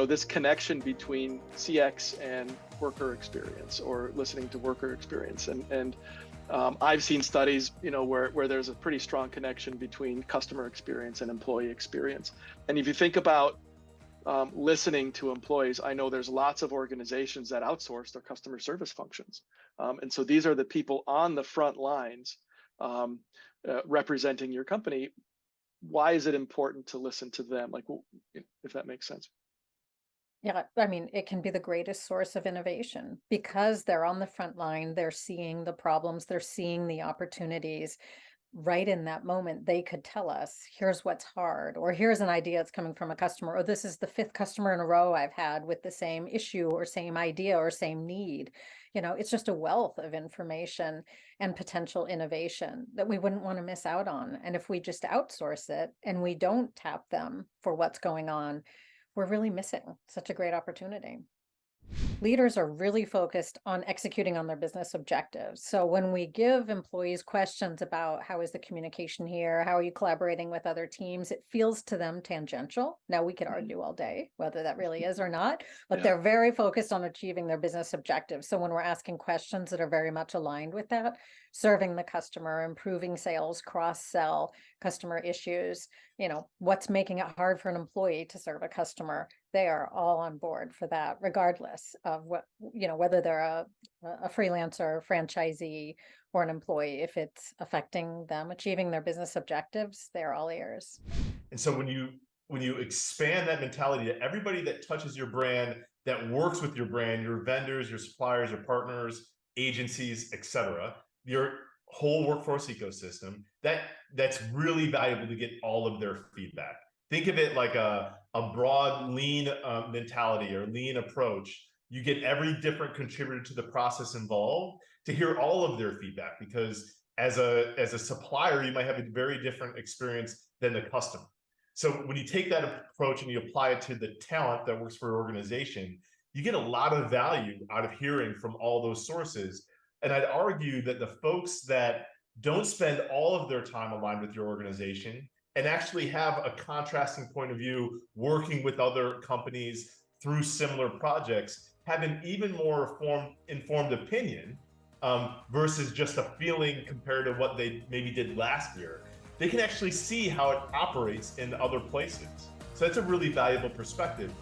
this connection between CX and worker experience, or listening to worker experience. And I've seen studies, where there's a pretty strong connection between customer experience and employee experience. And if you think about listening to employees, I know there's lots of organizations that outsource their customer service functions. And so these are the people on the front lines representing your company. Why is it important to listen to them? Like, if that makes sense. Yeah, I mean, it can be the greatest source of innovation because they're on the front line, they're seeing the problems, they're seeing the opportunities. Right in that moment, they could tell us, here's what's hard, or here's an idea that's coming from a customer, or this is the fifth customer in a row I've had with the same issue or same idea or same need. It's just a wealth of information and potential innovation that we wouldn't want to miss out on. And if we just outsource it and we don't tap them for what's going on, we're really missing such a great opportunity. Leaders are really focused on executing on their business objectives. So when we give employees questions about how is the communication here, how are you collaborating with other teams, it feels to them tangential. Now we could argue all day whether that really is or not, but Yeah. they're very focused on achieving their business objectives. So when we're asking questions that are very much aligned with that, serving the customer, improving sales, cross-sell, customer issues, what's making it hard for an employee to serve a customer, they are all on board for that, regardless of whether they're a freelancer, franchisee, or an employee. If it's affecting them achieving their business objectives, they're all ears. And so when you expand that mentality to everybody that touches your brand, that works with your brand, your vendors, your suppliers, your partners, agencies, etc., your whole workforce ecosystem, that's really valuable to get all of their feedback. Think of it like a broad lean mentality or lean approach. You get every different contributor to the process involved to hear all of their feedback, because as a supplier, you might have a very different experience than the customer. So when you take that approach and you apply it to the talent that works for your organization, you get a lot of value out of hearing from all those sources. And I'd argue that the folks that don't spend all of their time aligned with your organization and actually have a contrasting point of view working with other companies through similar projects have an even more informed opinion versus just a feeling compared to what they maybe did last year. They can actually see how it operates in other places. So that's a really valuable perspective.